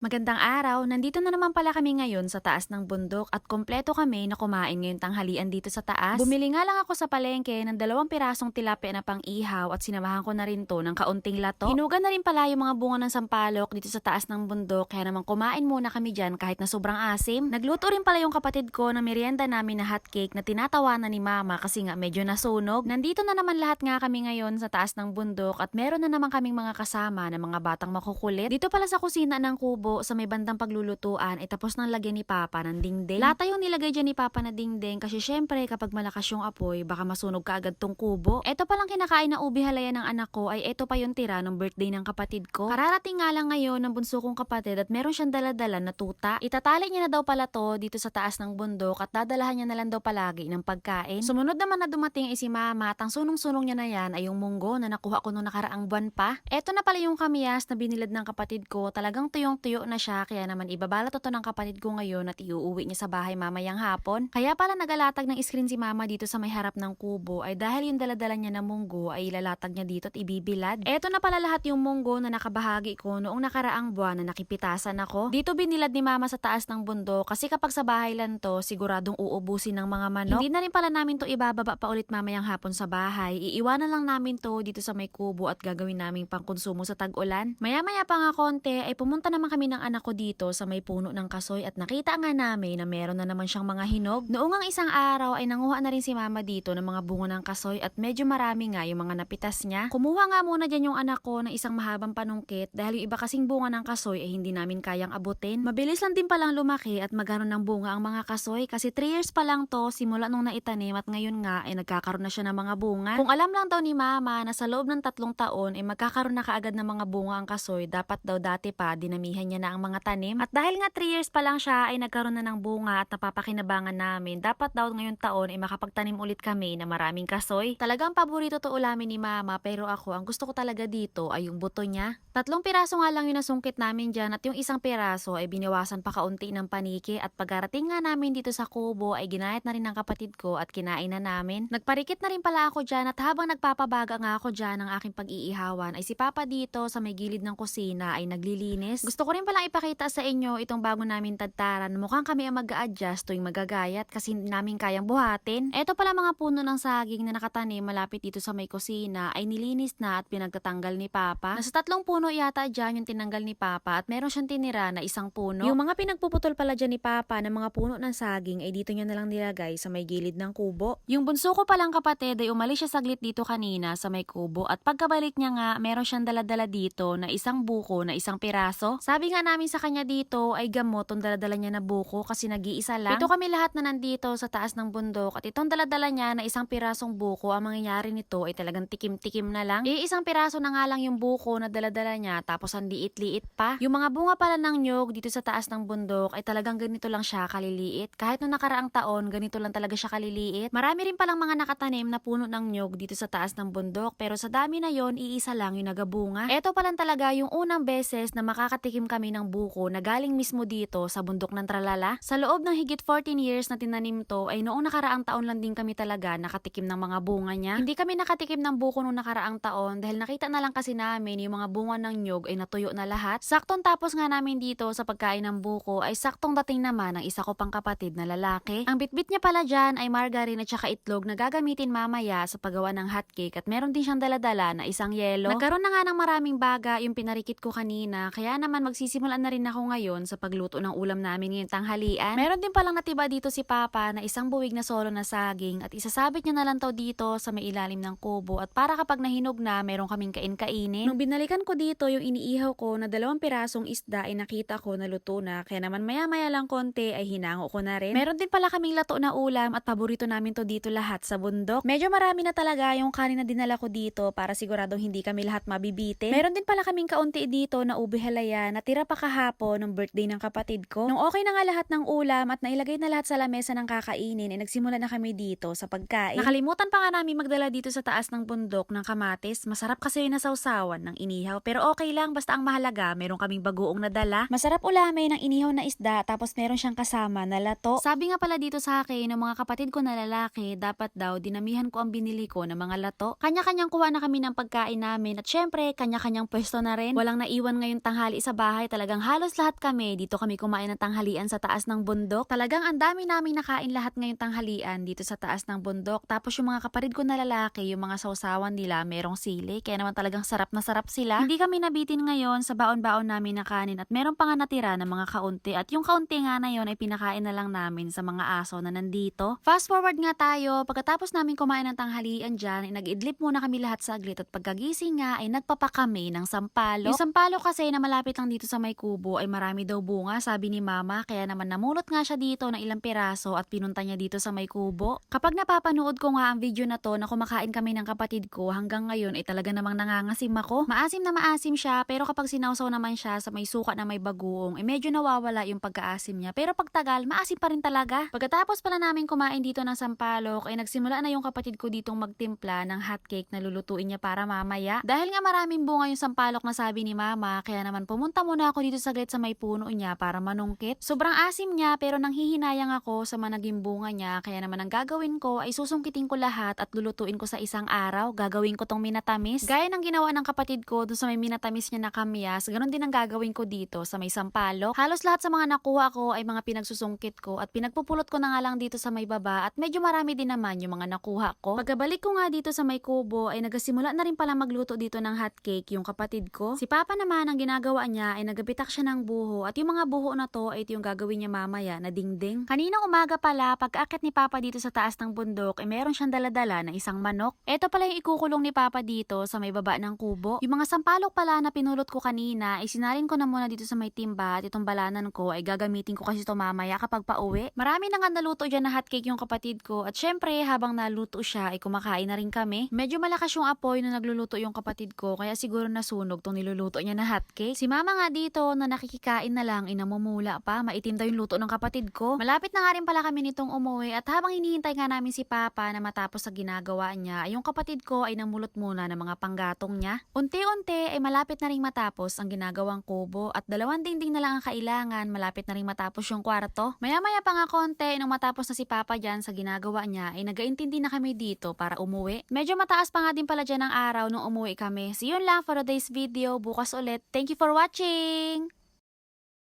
Magandang araw, nandito na naman pala kami ngayon sa taas ng bundok at kompleto kami na kumain ngayong tanghalian dito sa taas. Bumili nga lang ako sa palengke ng 2 pirasong tilapia na pang-ihaw at sinamahan ko na rin to ng kaunting lato. Hinugan na rin pala yung mga bunga ng sampalok dito sa taas ng bundok kaya naman kumain muna kami dyan kahit na sobrang asim. Nagluto rin pala yung kapatid ko ng merienda namin na hotcake na tinatawanan ni mama kasi nga medyo nasunog. Nandito na naman lahat nga kami ngayon sa taas ng bundok at meron na naman kaming mga kasama na mga batang makukulit. Dito pala sa kusina ng kubo sa may bandang paglulutuan ay tapos nang lagyan ni Papa ng dingding. Lata yung nilagay dyan ni Papa na dingding kasi syempre kapag malakas yung apoy baka masunog ka agad tong kubo. Eto palang kinakain na ubi halaya ng anak ko ay eto pa yung tira ng birthday ng kapatid ko. Kararating nga lang ngayon ng bunso kong kapatid at meron siyang daladala na tuta. Itatali niya na daw pala to dito sa taas ng bundok at dadalahan niya na lang daw palagi ng pagkain. Sumunod naman na dumating ay si Mama at ang sunong-sunong niya na yan ay yung munggo na nakuha ko noong nakaraang buwan pa. Eto na pala yung kamyas na binilad ng kapatid ko, talagang tuyong-tuyo na siya kaya naman ibabalot to ng kapatid ko ngayon at iuuwi niya sa bahay mamayang hapon. Kaya pala nagalatag ng screen si Mama dito sa may harap ng kubo ay dahil yung daladala niya na munggo ay ilalatag niya dito at ibibilad. Eto na pala lahat yung munggo na nakabahagi ko noong nakaraang buwan na nakipitasan ako. Dito binilad ni Mama sa taas ng bundok kasi kapag sa bahay lang to siguradong uubusin ng mga manok. Hindi na rin pala namin to ibababa pa ulit mamayang hapon sa bahay. Iiwanan lang namin to dito sa may kubo at gagawin naming pangkonsumo sa tag-ulan. Maya-maya pa nga konti ay pumunta naman kami ng anak ko dito sa may puno ng kasoy at nakita nga namin na meron na naman siyang mga hinog. Noong ang isang araw ay nanguha na rin si Mama dito ng mga bunga ng kasoy at medyo marami nga yung mga napitas niya. Kumuha nga muna dyan yung anak ko ng isang mahabang panungkit dahil yung iba kasing bunga ng kasoy ay hindi namin kayang abutin. Mabilis lang din palang lumaki at magkaroon ng bunga ang mga kasoy kasi 3 years pa lang to simula nung naitanim at ngayon nga ay nagkakaroon na siya ng mga bunga. Kung alam lang daw ni Mama na sa loob ng 3 taon ay magkakaroon na kaagad ng mga bunga ang kasoy, dapat daw dati pa dinamihan niya na ang mga tanim. At dahil nga 3 years pa lang siya ay nagkaroon na ng bunga at napapakinabangan namin, dapat daw ngayong taon ay makapagtanim ulit kami na maraming kasoy. Talagang paborito to ulamin ni Mama pero ako ang gusto ko talaga dito ay yung buto niya. 3 piraso nga lang yung nasungkit namin dyan at yung isang piraso ay biniwasan pa kaunti ng paniki at pagkarating nga namin dito sa kubo ay ginayat na rin ng kapatid ko at kinain na namin. Nagparikit na rin pala ako dyan at habang nagpapabaga nga ako dyan ng aking pag-iihawan ay si Papa dito sa may gilid ng kusina ay naglilinis. Gusto ko rin palang ipakita sa inyo itong bago namin tadtaran. Mukhang kami ang mag-a-adjust tuwing magagayat kasi hindi namin kayang buhatin. Eto pala mga puno ng saging na nakatanim malapit dito sa may kusina ay nilinis na at pinagtatanggal ni Papa. Nasa 3 puno yata dyan yung tinanggal ni Papa at meron siyang tinira na 1 puno. Yung mga pinagpuputol pala dyan ni Papa ng mga puno ng saging ay dito niya nalang nilagay sa may gilid ng kubo. Yung bunso ko palang kapatid ay umalis siya saglit dito kanina sa may kubo at pagkabalik niya nga meron siyang daladala dito na isang buko na 1 piraso. Sabi nga namin sa kanya dito ay gamot tong daladala niya na buko kasi nag-iisa lang. Ito kami lahat na nandito sa taas ng bundok at itong daladala niya na 1 pirasong buko, ang mangyayari nito ay talagang tikim-tikim na lang. 1 piraso na nga lang yung buko na daladala niya tapos ang liit-liit pa. Yung mga bunga pala ng nyog dito sa taas ng bundok ay talagang ganito lang siya kaliliit. Kahit nung nakaraang taon ganito lang talaga siya kaliliit. Marami rin palang mga nakatanim na puno ng nyog dito sa taas ng bundok pero sa dami na yon iisa lang yung nagabunga. Ito palang talaga yung unang beses na makakatikim kami ng buko na galing mismo dito sa bundok ng Tralala. Sa loob ng higit 14 years na tinanim to ay noong nakaraang taon lang din kami talaga nakatikim ng mga bunga niya. Hindi kami nakatikim ng buko noong nakaraang taon dahil nakita na lang kasi namin yung mga bunga ng nyog ay natuyo na lahat. Saktong tapos nga namin dito sa pagkain ng buko ay saktong dating naman ng isa ko pang kapatid na lalaki. Ang bitbit niya pala dyan ay margarine at saka itlog na gagamitin mamaya sa paggawa ng hotcake at meron din siyang daladala na isang yelo. Nagkaroon na nga ng maraming baga yung pinarikit ko kanina kaya naman magsisimulan na rin ako ngayon sa pagluto ng ulam namin ngayong tanghalian. Meron din palang natiba dito si Papa na isang buwig na solo na saging at isasabit niya na lang to dito sa may ilalim ng kubo at para kapag nahinog na meron kaming kain-kainin. Nung binalikan ko dito yung iniihaw ko na 2 pirasong isda ay nakita ko na luto na kaya naman maya-maya lang konti ay hinango ko na rin. Meron din pala kaming lato na ulam at paborito namin to dito lahat sa bundok. Medyo marami na talaga yung kanin na dinala ko dito para siguradong hindi kami lahat mabibitin. Meron din pala kaming kaunti dito na ube halaya na tira pa kahapon ng birthday ng kapatid ko. Nung okay na nga lahat ng ulam at nailagay na lahat sa lamesa ng kakainin ay nagsimula na kami dito sa pagkain. Nakalimutan pa nga namin magdala dito sa taas ng bundok ng kamatis. Masarap kasi yung nasawsawan ng inihaw pero okay lang basta ang mahalaga meron kaming bagoong nadala. Masarap ulamin ng inihaw na isda tapos meron siyang kasama na lato. Sabi nga pala dito sa akin ng mga kapatid ko na lalaki dapat daw dinamihan ko ang binili ko ng mga lato. Kanya-kanyang kuha na kami ng pagkain namin at syempre kanya-kanyang pwesto na rin. Walang naiwan ngayong tanghali sa bahay talagang halos lahat kami dito kami kumain ng tanghalian sa taas ng bundok. Talagang ang dami naming nakain lahat ngayong tanghalian dito sa taas ng bundok. Tapos yung mga kapatid ko na lalaki, yung mga sausawan nila merong sili, kaya naman talagang sarap na sarap sila. Hindi kami nabitin ngayon sa baon-baon namin na kanin at meron pa nga natira na mga kaunti at yung kaunti nga na yun ay pinakain na lang namin sa mga aso na nandito. Fast forward nga tayo, pagkatapos namin kumain ng tanghalian dyan, ay nag-idlip muna kami lahat saglit at pagkagising nga ay nagpapa kami ng sampalok. Yung sampalok kasi na malapit lang dito sa may kubo ay marami daw bunga, sabi ni mama, kaya naman namulot nga siya dito ng ilang piraso at pinunta niya dito sa may kubo. Kapag napapanood ko nga ang video na to na kumakain kami ng kapatid ko, hanggang ngayon ay talaga namang nangangasim ako. Maasim na maasim siya, pero kapag sinawsaw naman siya sa may suka na may bagoong, ay medyo nawawala yung pagkaasim niya, pero pagtagal maasim pa rin talaga. Pagkatapos pala namin kumain dito ng sampalok ay nagsimula na yung kapatid ko ditong magtimpla ng hotcake na lulutuin niya para mamaya. Dahil nga maraming bunga yung sampalok na sabi ni mama, kaya naman pumunta muna ako dito saglit sa may puno niya para manungkit. Sobrang asim niya pero nanghihinayang ako sa managing bunga niya, kaya naman ang gagawin ko ay susungkitin ko lahat at lulutuin ko sa isang araw. Gagawin ko tong minatamis. Gaya ng ginawa ng kapatid ko dun sa may minatamis niya na kamyas, ganun din ang gagawin ko dito sa may sampalok. Halos lahat sa mga nakuha ko ay mga pinagsusungkit ko at pinagpupulot ko na nga lang dito sa may baba at medyo marami din naman yung mga nakuha ko. Pagkabalik ko nga dito sa may kubo ay nagsimula na rin pala magluto dito ng hotcake yung kapatid ko. Si Papa naman ang ginagawa niya ay nagabitak siya ng buho at yung mga buho na to ay ito yung gagawin niya mamaya na dingding. Kaninang umaga pala pag-akit ni Papa dito sa taas ng bundok ay meron siyang daladala na isang manok. Ito pala yung ikukulong ni Papa dito sa may baba ng kubo. Yung mga sampalok pala na pinulot ko kanina ay sinalin ko na muna dito sa may timba at itong balanan ko ay gagamitin ko kasi ito mamaya kapag pauwi. Marami na nga naluto dyan na hotcake yung kapatid ko at syempre habang naluto siya ay kumakain na rin kami. Medyo malakas yung apoy na nagluluto yung kapatid ko kaya siguro nasunog tong niluluto niya na hotcake. Si mama nga dito na nakikikain na lang ay namumula pa, maitim daw yung luto ng kapatid ko. Malapit na nga rin pala kami nitong umuwi at habang hinihintay nga namin si Papa na matapos sa ginagawa niya ay yung kapatid ko ay namulot muna ng mga panggatong niya. Unti-unti ay malapit na rin matapos ang ginagawang kubo at 2 dingding na lang ang kailangan, malapit na rin matapos yung kwarto. Maya-maya pa nga konti nung matapos na si Papa dyan sa ginagawa niya ay nagaintindi na kami dito para umuwi. Medyo mataas pa nga din pala dyan ang araw nung umuwi kami. So yun lang for today's video, bukas ulit. Thank you for watching!